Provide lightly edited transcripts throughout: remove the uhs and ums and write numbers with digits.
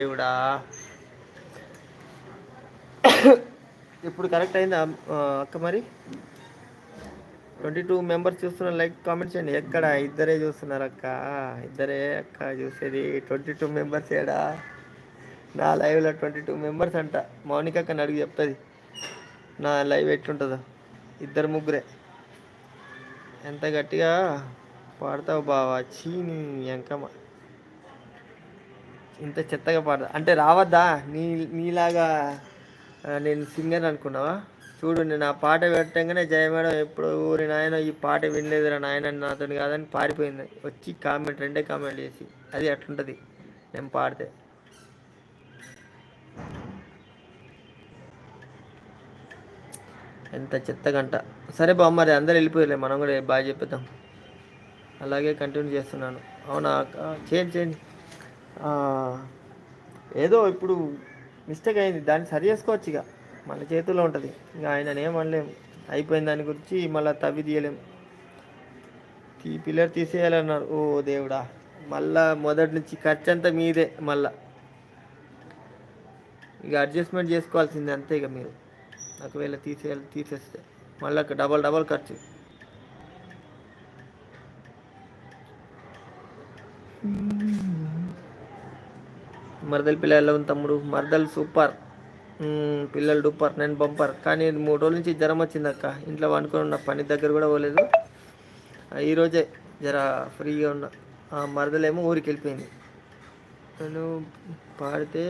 దేవుడా ఇప్పుడు కరెక్ట్ అయిందా అక్క? మరి 22 మెంబర్స్ చూస్తున్నారు. లైక్ కామెంట్ చేయండి. ఎక్కడ ఇద్దరే చూస్తున్నారు అక్క? ఇద్దరే అక్క చూసేది. 22 మెంబర్స్ ఏడా? నా లైవ్లో 22 మెంబర్స్ అంట. మౌనిక అక్కని అడిగి చెప్తుంది నా లైవ్ ఎట్లుంటుందో. ఇద్దరు ముగ్గురే. ఎంత గట్టిగా పాడతావు బావా? చీని ఎంకమ్మ ఇంత చెత్తగా పాడతా అంటే రావద్దా? నీలాగా నేను సింగర్ అనుకున్నావా? చూడు, నేను ఆ పాట పెట్టంగానే జయ మేడం ఎప్పుడు ఊరి నాయన ఈ పాట వినలేదురా నాయన నాతో కాదని పారిపోయింది. వచ్చి కామెంట్ రెండే కామెంట్ చేసి అది అట్లుంటుంది నేను పాడితే. ఎంత చెత్తగంట. సరే బావ, మరి అందరు వెళ్ళిపోయలే, మనం కూడా బాగా చెప్పేద్దాం. అలాగే కంటిన్యూ చేస్తున్నాను. అవునా? చేయండి. ఏదో ఇప్పుడు మిస్టేక్ అయింది, దాన్ని సరి చేసుకోవచ్చు. ఇక మన చేతుల్లో ఉంటుంది. ఇక ఆయననే ఏమనలేము. అయిపోయిన దాని గురించి మళ్ళీ తవ్వి తీయలేము. పిల్లర్ తీసేయాలన్నారు. ఓ దేవుడా, మళ్ళా మొదటి నుంచి ఖర్చు అంతా మీదే. మళ్ళా ఇక అడ్జస్ట్మెంట్ చేసుకోవాల్సిందే అంతే. ఇక మీరు ఒకవేళ తీసేస్తే మళ్ళీ డబల్ ఖర్చు. మరదలు పిల్ల ఎలా ఉంది తమ్ముడు? మరదలు సూపర్, పిల్లలు డూపర్, నేను బంపర్. కానీ 3 రోజుల నుంచి జ్వరం వచ్చింది అక్క. ఇంట్లో వండుకొని ఉన్న, పని దగ్గర కూడా పోలేదు. ఈరోజే జర ఫ్రీగా ఉన్న. మరదలేమో ఊరికి వెళ్ళిపోయింది. నేను పాడితే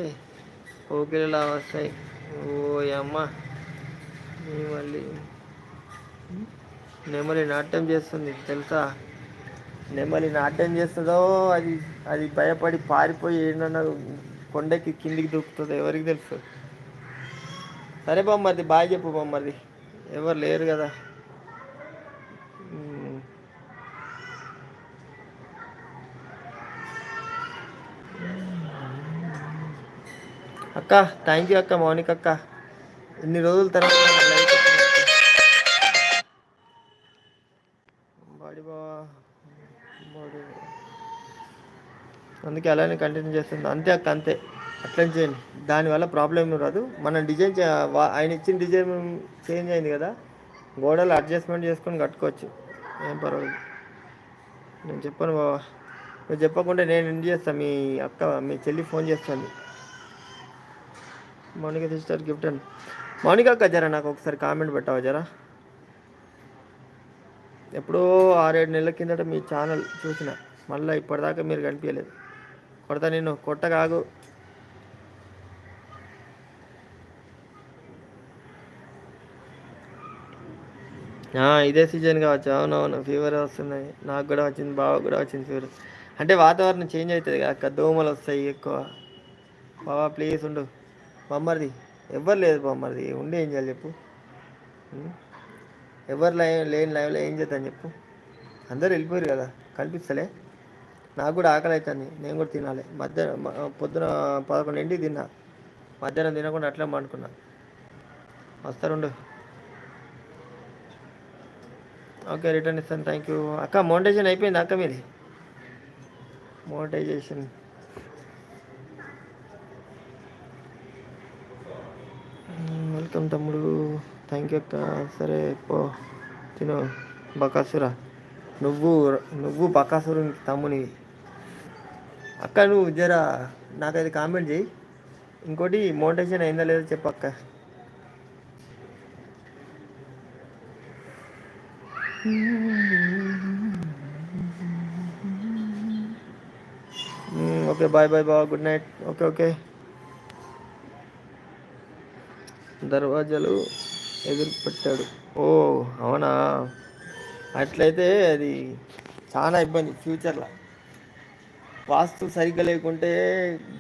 ఓకేలా వస్తాయి. ఓ అమ్మ, మళ్ళీ నెమలి నాట్యం చేస్తుంది తెలుసా? నెమలి నాట్యం చేస్తుందో అది అది భయపడి పారిపోయి ఏంటన్నా కొండకి కిందికి దూకుతుందో ఎవరికి తెలుసు. సరే బొమ్మది, బాయ్ చెప్పు బొమ్మది. ఎవరు లేరు కదా. అక్క థ్యాంక్ యూ అక్క, మౌనిక అక్క. ఇన్ని రోజుల తర్వాత బాడీ బావా, అందుకే అలానే కంటిన్యూ చేస్తుంది. అంతే అక్క, అంతే. అట్లా చేయండి, దానివల్ల ప్రాబ్లం రాదు. మనం డిజైన్ ఆయన ఇచ్చిన డిజైన్ చేంజ్ అయింది కదా, గోడలు అడ్జస్ట్మెంట్ చేసుకొని కట్టుకోవచ్చు, ఏం పర్వాలేదు. నేను చెప్పాను బావా, నువ్వు చెప్పకుండా నేను ఎండ్ చేస్తాను. మీ అక్క, మీ చెల్లి ఫోన్ చేస్తాను. మౌనిక సిస్టర్ గిఫ్ట్ అని. మౌనిక అక్క జరా నాకు ఒకసారి కామెంట్ పెట్టావా జరా? ఎప్పుడో 6-7 నెలల కిందట మీ ఛానల్ చూసిన, మళ్ళీ ఇప్పటిదాకా మీరు కనిపించలేదు. కొడతా నేను, కొట్టగాగు. ఇదే సీజన్ కావచ్చు. అవునవును, ఫీవర్ వస్తున్నాయి. నాకు కూడా వచ్చింది, బావ కూడా వచ్చింది ఫీవర్. అంటే వాతావరణం చేంజ్ అవుతుంది కదా, దోమలు వస్తాయి ఎక్కువ. బావా ప్లీజ్ ఉండు. బొమ్మరిది ఎవ్వరు లేదు. బొమ్మరిది ఉండి ఏం చేయాలి చెప్పు? ఎవరు లేని లైవ్లో ఏం చేద్దాం చెప్పు? అందరూ వెళ్ళిపోయారు కదా, కనిపిస్తలే. నాకు కూడా ఆకలి అవుతుంది, నేను కూడా తినాలి. పొద్దున 11 తిన్నా, మధ్యాహ్నం తినకుండా అట్లా పండుకున్నా. వస్తారుండు. ఓకే, రిటర్న్ ఇస్తాను. థ్యాంక్ యూ అక్క. మోనిటైజేషన్ అయిపోయింది అక్క మీది? మోనిటైజేషన్ వెల్కమ్ తమ్ముడు, థ్యాంక్ యూ అక్క. సరే పో తిను బకాసురా. నువ్వు బకాసురు తమ్ముని అక్క. నువ్వు జరా నాకైతే కామెంట్ చేయి. ఇంకోటి, మోనిటైజేషన్ అయిందా లేదో చెప్పక్క. ఓకే బాయ్ బాబా, గుడ్ నైట్. ఓకే. దర్వాజాలు ఎదురు పెట్టాడు. ఓ అవునా? అట్లయితే అది చాలా ఇబ్బంది ఫ్యూచర్లో. వాస్తు సరిగ్గా లేకుంటే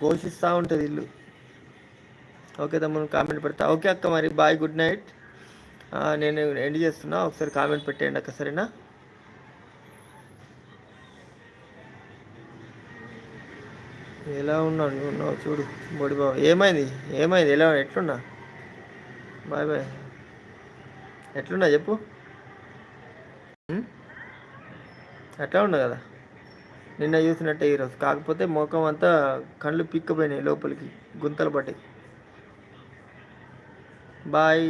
ఘోషిస్తూ ఉంటుంది ఇల్లు. ఓకే తమ్ముడు, కామెంట్ పెడతా. ఓకే అక్క, మరి బాయ్, గుడ్ నైట్. నేను ఎండ్ చేస్తున్నా. ఒకసారి కామెంట్ పెట్టేయండి అక్క, సరేనా? ఎలా ఉన్నావు చూడు బోడి బాబు. ఏమైంది? ఎట్లున్నా? బాయ్. ఎట్లున్నా చెప్పు. ఎట్లా ఉన్నా కదా? నిన్న చూసినట్టే ఈరోజు, కాకపోతే ముఖం అంతా కళ్ళు పిక్కపోయినాయి లోపలికి, గుంతలు పడ్డాయి. బాయ్.